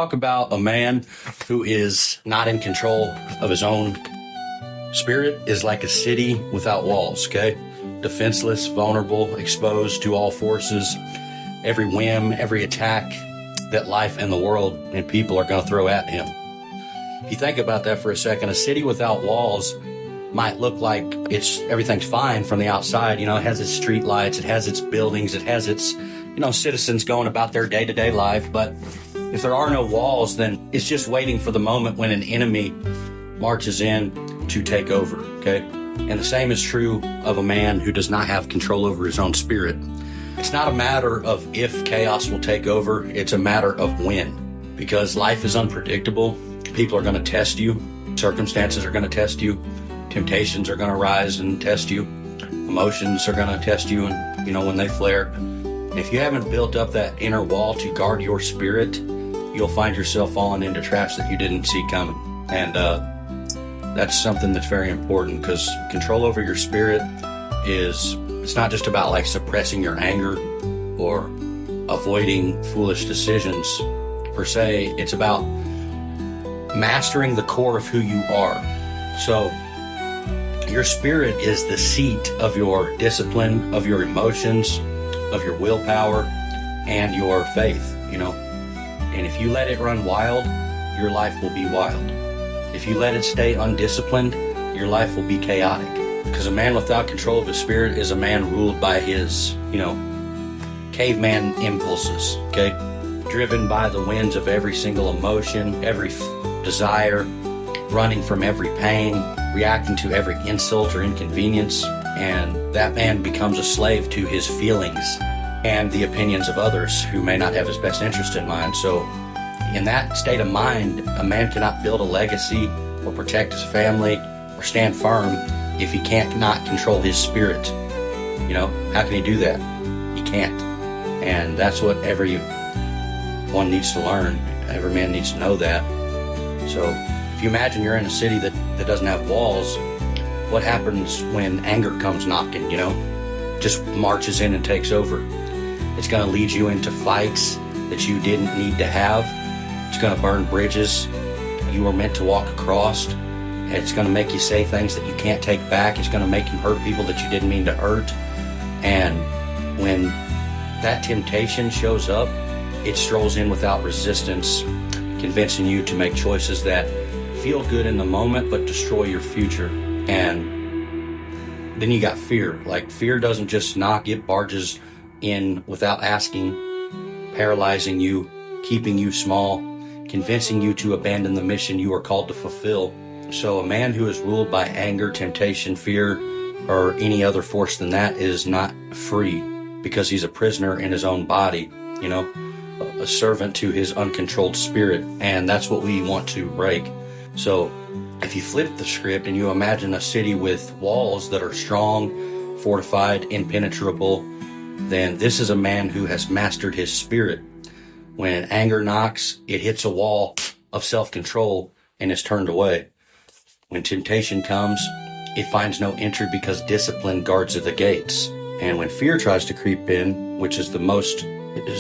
Talk about a man who is not in control of his own spirit is like a city without walls, okay? Defenseless, vulnerable, exposed to all forces, every whim, every attack that life and the world and people are going to throw at him. If you think about that for a second, a city without walls might look like everything's fine from the outside. You know, it has its street lights, it has its buildings, it has its, citizens going about their day-to-day life. But if there are no walls, then it's just waiting for the moment when an enemy marches in to take over, okay? And the same is true of a man who does not have control over his own spirit. It's not a matter of if chaos will take over, it's a matter of when. Because life is unpredictable. People are going to test you. Circumstances are going to test you. Temptations are going to rise and test you. Emotions are going to test you, and when they flare. If you haven't built up that inner wall to guard your spirit, you'll find yourself falling into traps that you didn't see coming. And that's something that's very important, because control over your spirit it's not just about like suppressing your anger or avoiding foolish decisions per se. It's about mastering the core of who you are. So your spirit is the seat of your discipline, of your emotions, of your willpower, and your faith, And if you let it run wild, your life will be wild. If you let it stay undisciplined, your life will be chaotic. Because a man without control of his spirit is a man ruled by his, caveman impulses, okay? Driven by the winds of every single emotion, every desire, running from every pain, reacting to every insult or inconvenience. And that man becomes a slave to his feelings and the opinions of others who may not have his best interest in mind. So in that state of mind, a man cannot build a legacy or protect his family or stand firm if he can't not control his spirit. How can he do that? He can't. And that's what everyone needs to learn. Every man needs to know that. So if you imagine you're in a city that doesn't have walls, what happens when anger comes knocking, just marches in and takes over? It's going to lead you into fights that you didn't need to have. It's going to burn bridges you were meant to walk across. It's going to make you say things that you can't take back. It's going to make you hurt people that you didn't mean to hurt. And when that temptation shows up, it strolls in without resistance, convincing you to make choices that feel good in the moment but destroy your future. And then you got fear. Like, fear doesn't just knock, it barges in without asking, paralyzing you, keeping you small, convincing you to abandon the mission you are called to fulfill. So a man who is ruled by anger, temptation, fear, or any other force than that is not free, because he's a prisoner in his own body, a servant to his uncontrolled spirit. And that's what we want to break. So if you flip the script and you imagine a city with walls that are strong, fortified, impenetrable, then this is a man who has mastered his spirit. When anger knocks, it hits a wall of self-control and is turned away. When temptation comes, it finds no entry because discipline guards the gates. And when fear tries to creep in, which is the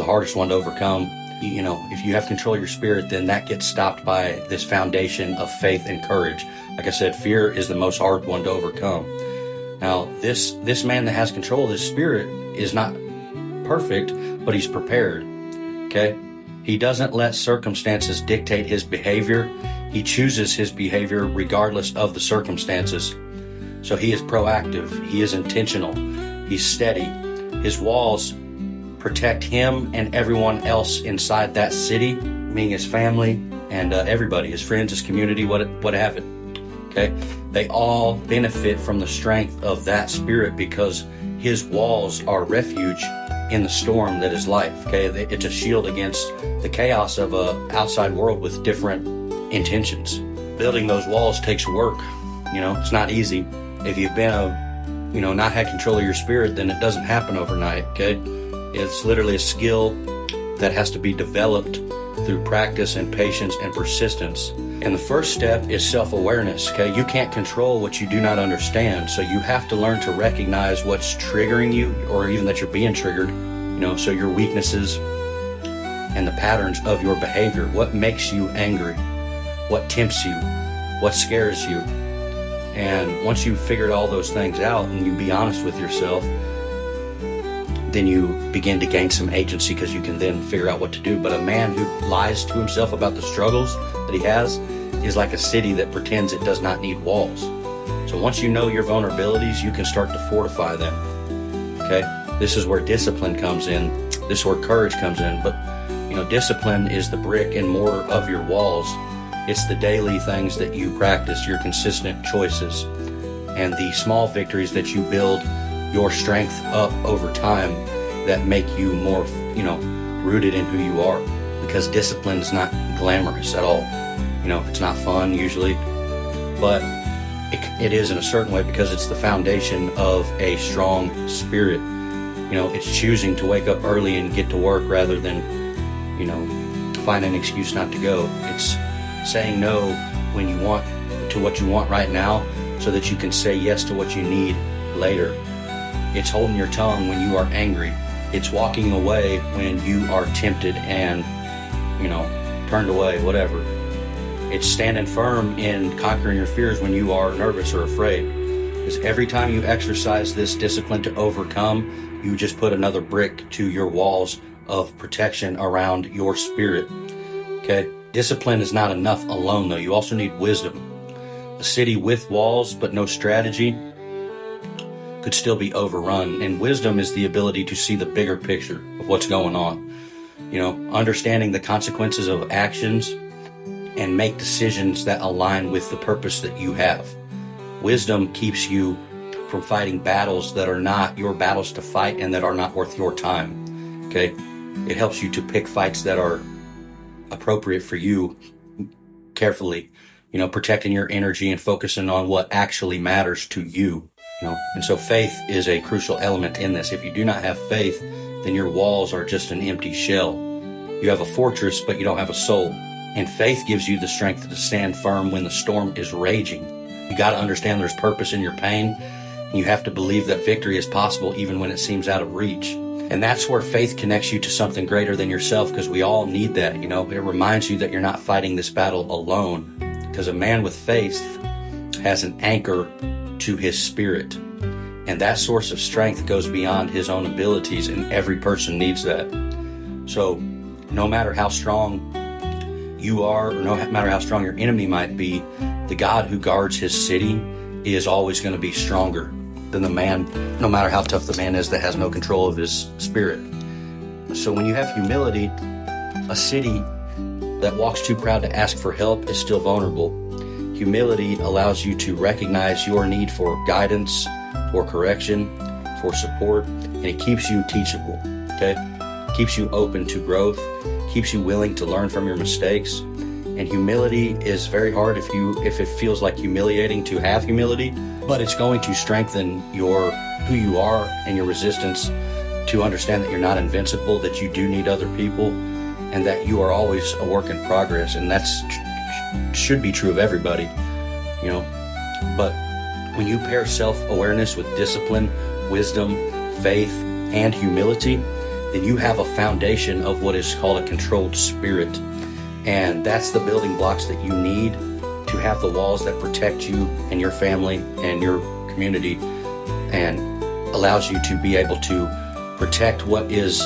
hardest one to overcome, if you have control of your spirit, then that gets stopped by this foundation of faith and courage. Like I said, fear is the most hard one to overcome. Now, this man that has control of his spirit is not perfect, but he's prepared, okay? He doesn't let circumstances dictate his behavior. He chooses his behavior regardless of the circumstances. So he is proactive, he is intentional, he's steady. His walls protect him and everyone else inside that city, meaning his family and everybody, his friends, his community, what have it. Okay? They all benefit from the strength of that spirit because his walls are refuge in the storm that is life. Okay? It's a shield against the chaos of an outside world with different intentions. Building those walls takes work. It's not easy. If you've been not had control of your spirit, then it doesn't happen overnight, okay? It's literally a skill that has to be developed through practice and patience and persistence. And the first step is self-awareness, okay? You can't control what you do not understand, so you have to learn to recognize what's triggering you, or even that you're being triggered, so your weaknesses, and the patterns of your behavior. What makes you angry? What tempts you? What scares you? And once you've figured all those things out and you be honest with yourself, then you begin to gain some agency, because you can then figure out what to do. But a man who lies to himself about the struggles that he has is like a city that pretends it does not need walls. So once you know your vulnerabilities, you can start to fortify them. Okay? This is where discipline comes in. This is where courage comes in. But, discipline is the brick and mortar of your walls. It's the daily things that you practice, your consistent choices, and the small victories that you build your strength up over time that make you more, rooted in who you are. Because discipline is not glamorous at all. It's not fun usually, but it is in a certain way, because it's the foundation of a strong spirit. It's choosing to wake up early and get to work rather than, find an excuse not to go. It's saying no when you want to what you want right now, so that you can say yes to what you need later. It's holding your tongue when you are angry. It's walking away when you are tempted and, turned away, whatever. It's standing firm in conquering your fears when you are nervous or afraid. Because every time you exercise this discipline to overcome, you just put another brick to your walls of protection around your spirit. Okay? Discipline is not enough alone, though. You also need wisdom. A city with walls but no strategy could still be overrun. And wisdom is the ability to see the bigger picture of what's going on. Understanding the consequences of actions and make decisions that align with the purpose that you have. Wisdom keeps you from fighting battles that are not your battles to fight and that are not worth your time. Okay? It helps you to pick fights that are appropriate for you carefully, protecting your energy and focusing on what actually matters to you. And so faith is a crucial element in this. If you do not have faith, then your walls are just an empty shell. You have a fortress, but you don't have a soul. And faith gives you the strength to stand firm when the storm is raging. You got to understand there's purpose in your pain, and you have to believe that victory is possible even when it seems out of reach. And that's where faith connects you to something greater than yourself, because we all need that. It reminds you that you're not fighting this battle alone, because a man with faith has an anchor to his spirit. And that source of strength goes beyond his own abilities, and every person needs that. So no matter how strong you are, or no matter how strong your enemy might be, the God who guards his city is always going to be stronger than the man, no matter how tough the man is that has no control of his spirit. So when you have humility, a city that walks too proud to ask for help is still vulnerable. Humility allows you to recognize your need for guidance, for correction, for support, and it keeps you teachable, okay? Keeps you open to growth, keeps you willing to learn from your mistakes. And humility is very hard if it feels like humiliating to have humility, but it's going to strengthen who you are and your resistance to understand that you're not invincible, that you do need other people, and that you are always a work in progress. And that's should be true of everybody, But when you pair self-awareness with discipline, wisdom, faith, and humility, then you have a foundation of what is called a controlled spirit. And that's the building blocks that you need to have the walls that protect you and your family and your community, and allows you to be able to protect what is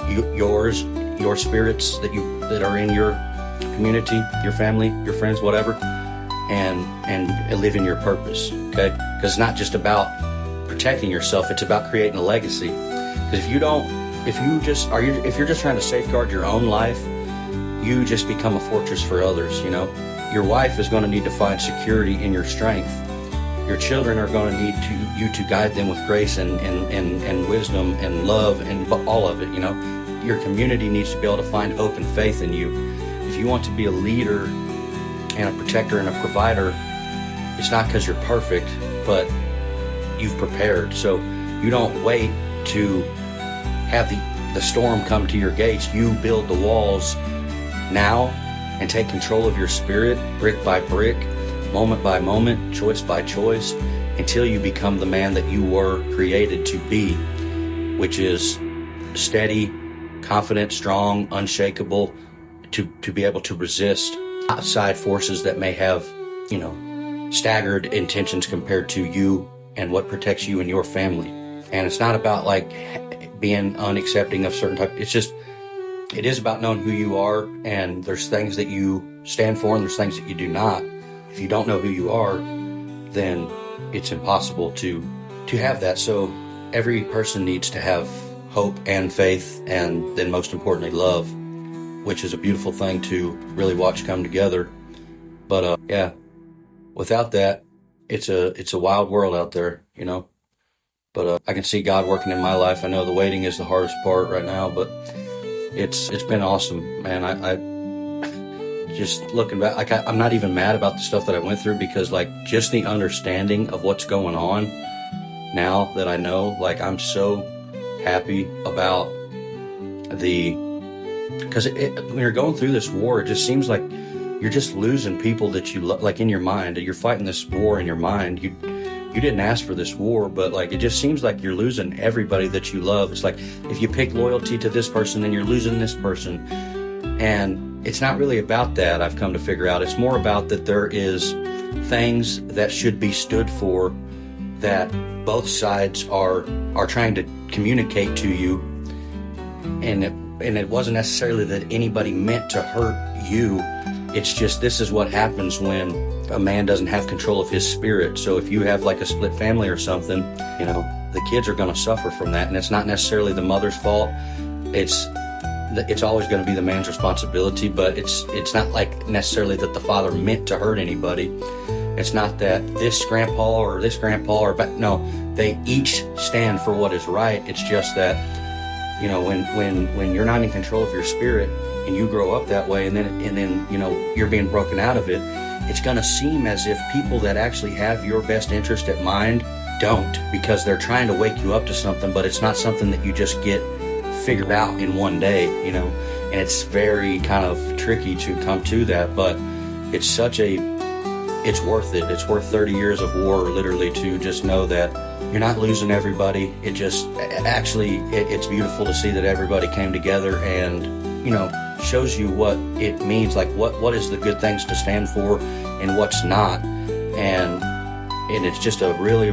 yours, your spirits that are in your community, your family, your friends, whatever, and live in your purpose, okay? Because it's not just about protecting yourself, it's about creating a legacy. Because if you're just trying to safeguard your own life, you just become a fortress for others, Your wife is going to need to find security in your strength. Your children are going to need you to guide them with grace and wisdom and love and all of it, Your community needs to be able to find hope and faith in you. If you want to be a leader and a protector and a provider, it's not because you're perfect, but you've prepared. So you don't wait to have the storm come to your gates. You build the walls now and take control of your spirit, brick by brick, moment by moment, choice by choice, until you become the man that you were created to be, which is steady, confident, strong, unshakable, to be able to resist outside forces that may have, you know, staggered intentions compared to you and what protects you and your family. And it's not about like being unaccepting of certain type. It's just, it is about knowing who you are, and there's things that you stand for and there's things that you do not. If you don't know who you are, then it's impossible to have that. So every person needs to have hope and faith, and then most importantly love, which is a beautiful thing to really watch come together. But yeah, without that, it's a wild world out there, you know. But I can see God working in my life. I know the waiting is the hardest part right now, but it's been awesome, man. I just looking back, like I'm not even mad about the stuff that I went through, because like just the understanding of what's going on now that I know, like I'm so happy about because when you're going through this war, it just seems like you're just losing people that you love, like in your mind. You're fighting this war in your mind. You didn't ask for this war, but like it just seems like you're losing everybody that you love. It's like if you pick loyalty to this person, then you're losing this person. And it's not really about that, I've come to figure out. It's more about that there is things that should be stood for, that both sides are trying to communicate to you. And it wasn't necessarily that anybody meant to hurt you. It's just, this is what happens when a man doesn't have control of his spirit. So if you have like a split family or something, you know, the kids are going to suffer from that. And it's not necessarily the mother's fault. It's always going to be the man's responsibility, but it's not like necessarily that the father meant to hurt anybody. It's not that this grandpa or this grandpa but no, they each stand for what is right. It's just that, you know, when you're not in control of your spirit and you grow up that way, and then you know you're being broken out of it, it's going to seem as if people that actually have your best interest at mind don't, because they're trying to wake you up to something, but it's not something that you just get figured out in one day, you know. And it's very kind of tricky to come to that, but it's worth it. It's worth 30 years of war, literally, to just know that you're not losing everybody. It's beautiful to see that everybody came together and, you know, shows you what it means, like what is the good things to stand for and what's not. And it's just a really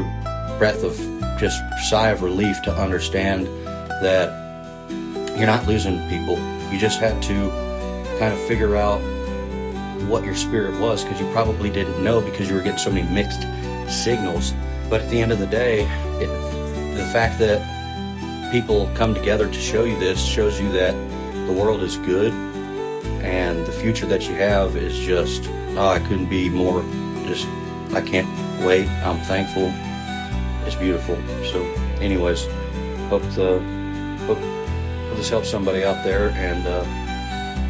breath of just sigh of relief to understand that you're not losing people. You just had to kind of figure out what your spirit was, because you probably didn't know, because you were getting so many mixed signals. But at the end of the day, the fact that people come together to show you this shows you that the world is good, and the future that you have is just, I couldn't be more, just, I can't wait. I'm thankful. It's beautiful. So anyways, hope this helps somebody out there, and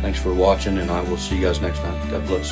thanks for watching, and I will see you guys next time. God bless.